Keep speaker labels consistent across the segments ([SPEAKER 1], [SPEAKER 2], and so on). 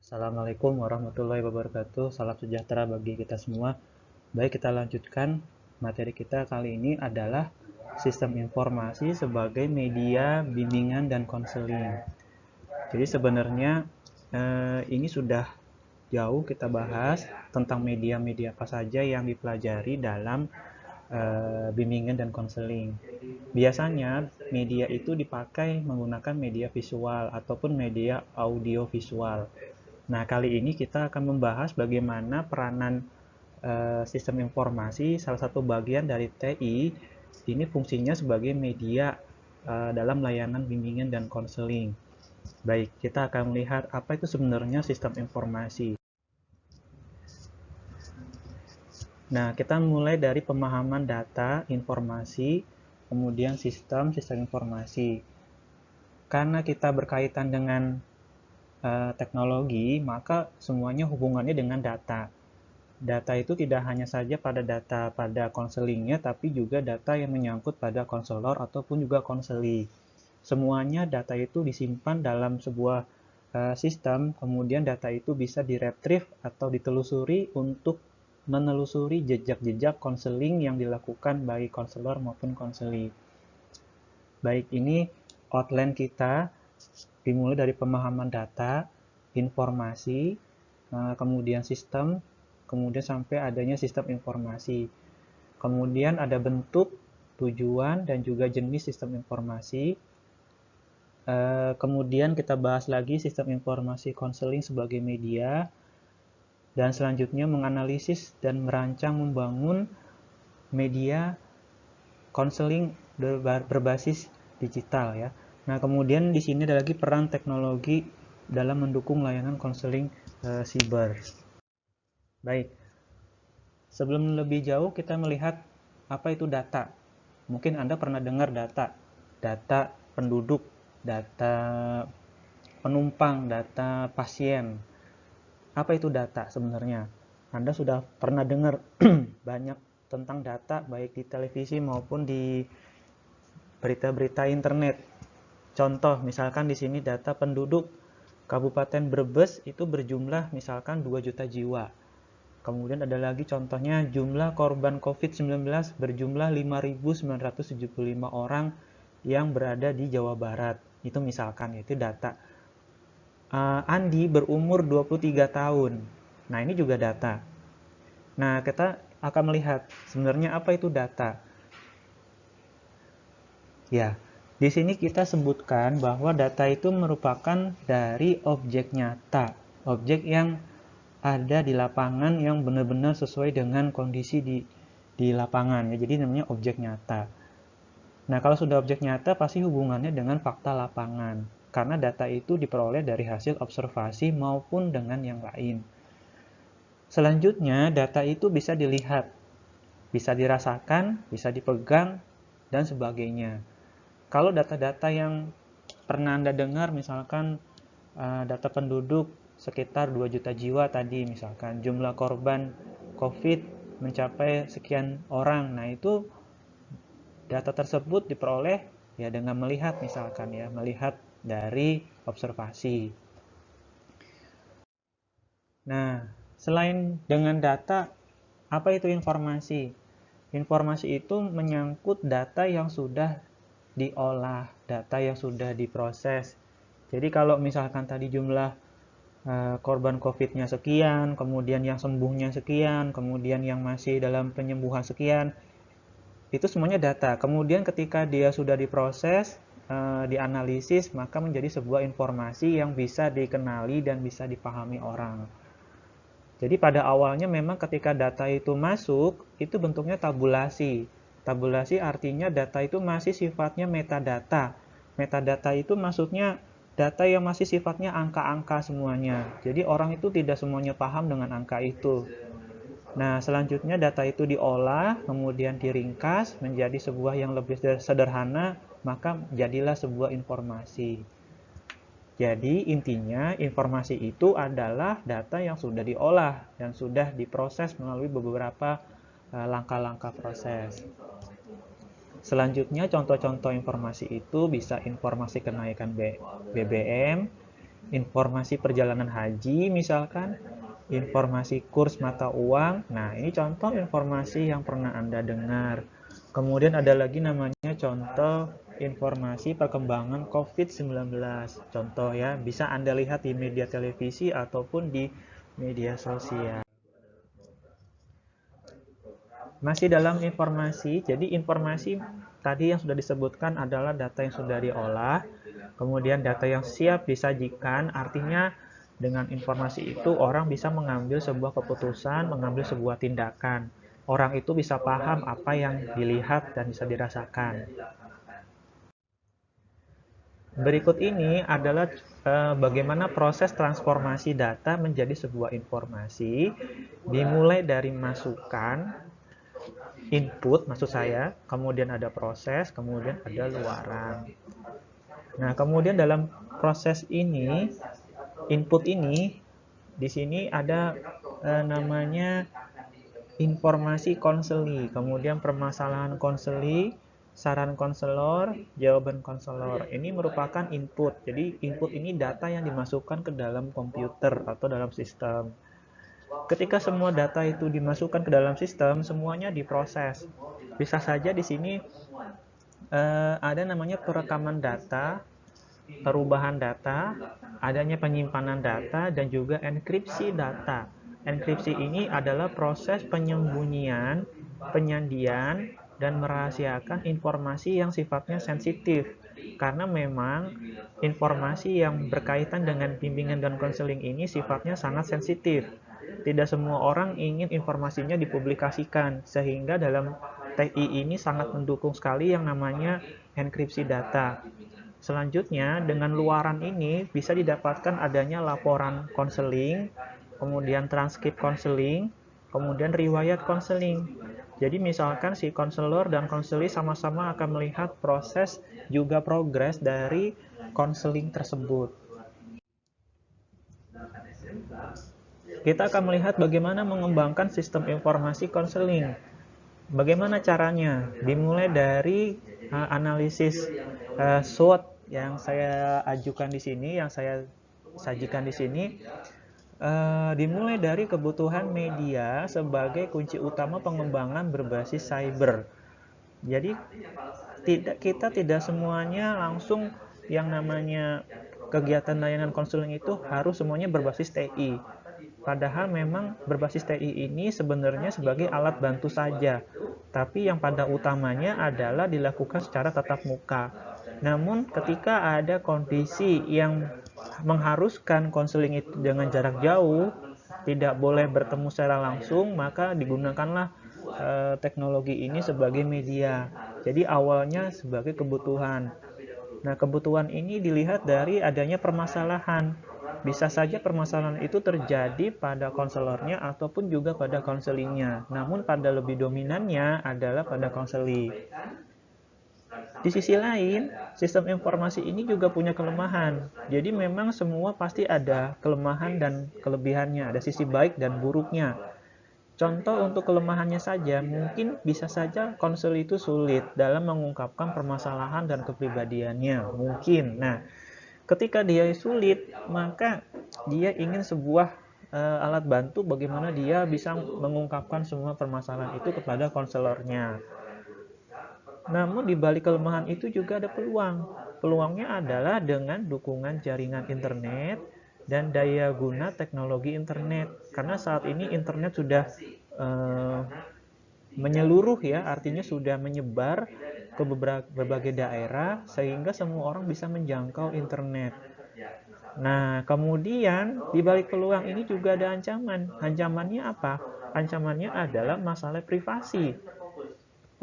[SPEAKER 1] Assalamualaikum warahmatullahi wabarakatuh. Salam sejahtera bagi kita semua. Baik, kita lanjutkan. Materi kita kali ini adalah sistem informasi sebagai media bimbingan dan konseling. Jadi sebenarnya ini sudah jauh kita bahas tentang media-media apa saja yang dipelajari dalam bimbingan dan konseling. Biasanya media itu dipakai menggunakan media visual ataupun media audio visual. Nah, kali ini kita akan membahas bagaimana peranan sistem informasi, salah satu bagian dari TI, ini fungsinya sebagai media dalam layanan bimbingan dan konseling. Baik, kita akan melihat apa itu sebenarnya sistem informasi. Nah, kita mulai dari pemahaman data, informasi, kemudian sistem informasi. Karena kita berkaitan dengan teknologi, maka semuanya hubungannya dengan data. Data itu tidak hanya saja pada data pada konselingnya, tapi juga data yang menyangkut pada konselor ataupun juga konseli. Semuanya data itu disimpan dalam sebuah sistem, kemudian data itu bisa diretrieve atau ditelusuri untuk menelusuri jejak-jejak konseling yang dilakukan baik konselor maupun konseli. Baik, ini outline kita dimulai dari pemahaman data, informasi, kemudian sistem, kemudian sampai adanya sistem informasi. Kemudian ada bentuk, tujuan, dan juga jenis sistem informasi. Kemudian kita bahas lagi sistem informasi konseling sebagai media. Dan selanjutnya menganalisis dan merancang membangun media konseling berbasis digital ya. Nah, kemudian di sini ada lagi peran teknologi dalam mendukung layanan konseling siber. Baik, sebelum lebih jauh kita melihat apa itu data. Mungkin Anda pernah dengar data penduduk, data penumpang, data pasien. Apa itu data sebenarnya? Anda sudah pernah dengar banyak tentang data baik di televisi maupun di berita-berita internet. Contoh, misalkan di sini data penduduk Kabupaten Brebes itu berjumlah misalkan 2 juta jiwa. Kemudian ada lagi contohnya jumlah korban COVID-19 berjumlah 5.975 orang yang berada di Jawa Barat. Itu misalkan, itu data. Andi berumur 23 tahun. Nah, ini juga data. Nah, kita akan melihat sebenarnya apa itu data. Ya, di sini kita sebutkan bahwa data itu merupakan dari objek nyata. Objek yang ada di lapangan yang benar-benar sesuai dengan kondisi di lapangan. Ya, jadi namanya objek nyata. Nah, kalau sudah objek nyata pasti hubungannya dengan fakta lapangan. Karena data itu diperoleh dari hasil observasi maupun dengan yang lain. Selanjutnya, data itu bisa dilihat, bisa dirasakan, bisa dipegang, dan sebagainya. Kalau data-data yang pernah Anda dengar, misalkan data penduduk sekitar 2 juta jiwa tadi, misalkan jumlah korban COVID mencapai sekian orang. Nah, itu data tersebut diperoleh ya dengan melihat misalkan ya, melihat dari observasi. Nah, selain dengan data, apa itu informasi? Informasi itu menyangkut data yang sudah diolah, data yang sudah diproses. Jadi kalau misalkan tadi jumlah korban COVID-nya sekian, kemudian yang sembuhnya sekian, kemudian yang masih dalam penyembuhan sekian, itu semuanya data. Kemudian ketika dia sudah diproses, dianalisis, maka menjadi sebuah informasi yang bisa dikenali dan bisa dipahami orang. Jadi pada awalnya memang ketika data itu masuk, itu bentuknya tabulasi. Tabulasi artinya data itu masih sifatnya metadata. Metadata itu maksudnya data yang masih sifatnya angka-angka semuanya. Jadi orang itu tidak semuanya paham dengan angka itu. Nah, selanjutnya data itu diolah, kemudian diringkas menjadi sebuah yang lebih sederhana, maka jadilah sebuah informasi. Jadi intinya informasi itu adalah data yang sudah diolah dan sudah diproses melalui beberapa langkah-langkah proses. Selanjutnya contoh-contoh informasi itu bisa informasi kenaikan BBM, informasi perjalanan haji misalkan, informasi kurs mata uang. Nah, ini contoh informasi yang pernah Anda dengar. Kemudian ada lagi namanya contoh informasi perkembangan COVID-19. Contoh ya, bisa Anda lihat di media televisi ataupun di media sosial. Masih dalam informasi, jadi informasi tadi yang sudah disebutkan adalah data yang sudah diolah, kemudian data yang siap disajikan, artinya dengan informasi itu orang bisa mengambil sebuah keputusan, mengambil sebuah tindakan. Orang itu bisa paham apa yang dilihat dan bisa dirasakan. Berikut ini adalah bagaimana proses transformasi data menjadi sebuah informasi, dimulai dari masukan, input maksud saya, kemudian ada proses, kemudian ada luaran. Nah, kemudian dalam proses ini, input ini, di sini ada namanya informasi konseli, kemudian permasalahan konseli, saran konselor, jawaban konselor. Ini merupakan input. Jadi input ini data yang dimasukkan ke dalam komputer atau dalam sistem. Ketika semua data itu dimasukkan ke dalam sistem, semuanya diproses. Bisa saja di sini ada namanya perekaman data, perubahan data, adanya penyimpanan data, dan juga enkripsi data. Enkripsi ini adalah proses penyembunyian, penyandian, dan merahasiakan informasi yang sifatnya sensitif. Karena memang informasi yang berkaitan dengan bimbingan dan konseling ini sifatnya sangat sensitif. Tidak semua orang ingin informasinya dipublikasikan, sehingga dalam TI ini sangat mendukung sekali yang namanya enkripsi data. Selanjutnya, dengan luaran ini bisa didapatkan adanya laporan konseling, kemudian transkrip konseling, kemudian riwayat konseling. Jadi misalkan si konselor dan konseli sama-sama akan melihat proses juga progres dari konseling tersebut. Kita akan melihat bagaimana mengembangkan sistem informasi konseling. Bagaimana caranya? Dimulai dari analisis SWOT yang saya ajukan di sini, yang saya sajikan di sini, dimulai dari kebutuhan media sebagai kunci utama pengembangan berbasis cyber. Jadi kita tidak semuanya langsung yang namanya kegiatan layanan konseling itu harus semuanya berbasis TI. Padahal memang berbasis TI ini sebenarnya sebagai alat bantu saja, tapi yang pada utamanya adalah dilakukan secara tatap muka. Namun ketika ada kondisi yang mengharuskan konseling itu dengan jarak jauh, tidak boleh bertemu secara langsung, maka digunakanlah teknologi ini sebagai media. Jadi awalnya sebagai kebutuhan. Nah, kebutuhan ini dilihat dari adanya permasalahan. Bisa saja permasalahan itu terjadi pada konselornya ataupun juga pada konselingnya. Namun pada lebih dominannya adalah pada konseli. Di sisi lain, sistem informasi ini juga punya kelemahan. Jadi memang semua pasti ada kelemahan dan kelebihannya, ada sisi baik dan buruknya. Contoh untuk kelemahannya saja, mungkin bisa saja konsel itu sulit dalam mengungkapkan permasalahan dan kepribadiannya. Mungkin. Nah, ketika dia sulit, maka dia ingin sebuah alat bantu bagaimana dia bisa mengungkapkan semua permasalahan itu kepada konselornya. Namun di balik kelemahan itu juga ada peluang. Peluangnya adalah dengan dukungan jaringan internet dan daya guna teknologi internet. Karena saat ini internet sudah menyeluruh ya, artinya sudah menyebar ke berbagai daerah sehingga semua orang bisa menjangkau internet. Nah, kemudian di balik peluang ini juga ada ancaman. Ancamannya apa? Ancamannya adalah masalah privasi.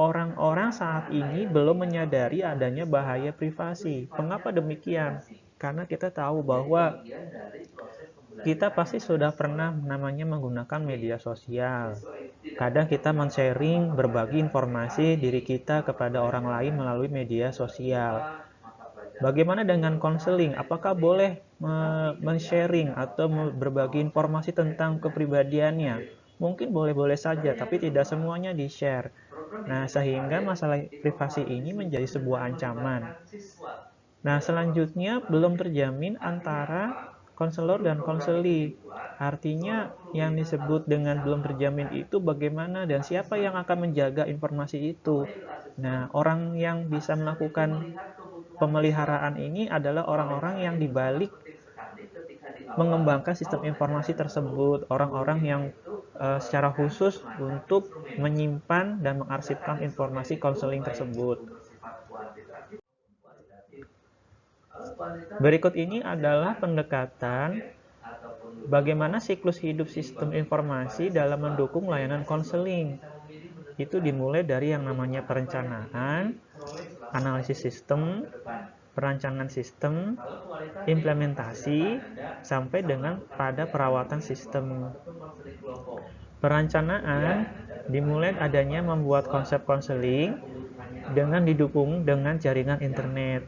[SPEAKER 1] Orang-orang saat ini belum menyadari adanya bahaya privasi. Mengapa demikian? Karena kita tahu bahwa kita pasti sudah pernah namanya menggunakan media sosial. Kadang kita men-sharing, berbagi informasi diri kita kepada orang lain melalui media sosial. Bagaimana dengan konseling? Apakah boleh men-sharing atau berbagi informasi tentang kepribadiannya? Mungkin boleh-boleh saja, tapi tidak semuanya di-share. Nah, sehingga masalah privasi ini menjadi sebuah ancaman. Nah, selanjutnya belum terjamin antara konselor dan konseli. Artinya yang disebut dengan belum terjamin itu bagaimana dan siapa yang akan menjaga informasi itu. Nah, orang yang bisa melakukan pemeliharaan ini adalah orang-orang yang dibalik mengembangkan sistem informasi tersebut, orang-orang yang secara khusus untuk menyimpan dan mengarsipkan informasi konseling tersebut. Berikut ini adalah pendekatan bagaimana siklus hidup sistem informasi dalam mendukung layanan konseling. Itu dimulai dari yang namanya perencanaan, analisis sistem, perancangan sistem, implementasi, sampai dengan pada perawatan sistem. Perencanaan dimulai adanya membuat konsep konseling dengan didukung dengan jaringan internet.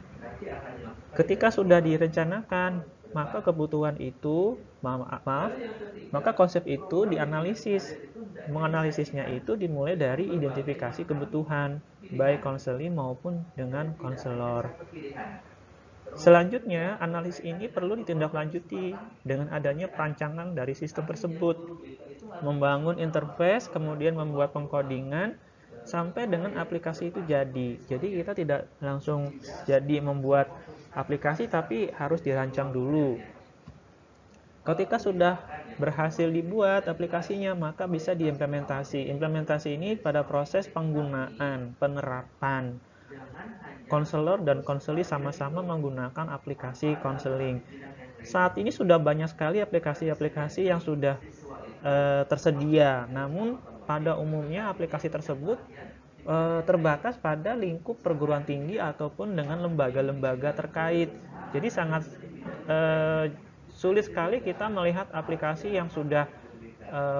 [SPEAKER 1] Ketika sudah direncanakan, maka kebutuhan itu, maka konsep itu dianalisis. Menganalisisnya itu dimulai dari identifikasi kebutuhan, baik konseling maupun dengan konselor. Selanjutnya, analisis ini perlu ditindaklanjuti dengan adanya perancangan dari sistem tersebut, membangun interface, kemudian membuat pengkodingan, sampai dengan aplikasi itu jadi. Jadi kita tidak langsung jadi membuat aplikasi, tapi harus dirancang dulu. Ketika sudah berhasil dibuat aplikasinya, maka bisa diimplementasi. Implementasi ini pada proses penggunaan, penerapan. Konselor dan konseli sama-sama menggunakan aplikasi konseling. Saat ini sudah banyak sekali aplikasi-aplikasi yang sudah tersedia. Namun pada umumnya aplikasi tersebut terbatas pada lingkup perguruan tinggi ataupun dengan lembaga-lembaga terkait. Jadi sangat sulit sekali kita melihat aplikasi yang sudah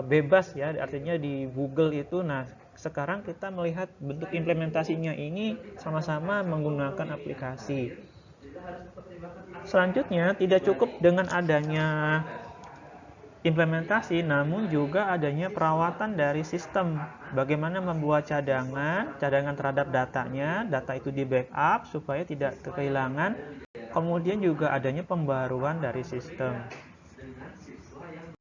[SPEAKER 1] bebas ya, artinya di Google itu. Nah, sekarang kita melihat bentuk implementasinya ini sama-sama menggunakan aplikasi. Selanjutnya, tidak cukup dengan adanya implementasi, namun juga adanya perawatan dari sistem. Bagaimana membuat cadangan terhadap datanya, data itu di backup supaya tidak kehilangan. Kemudian juga adanya pembaruan dari sistem.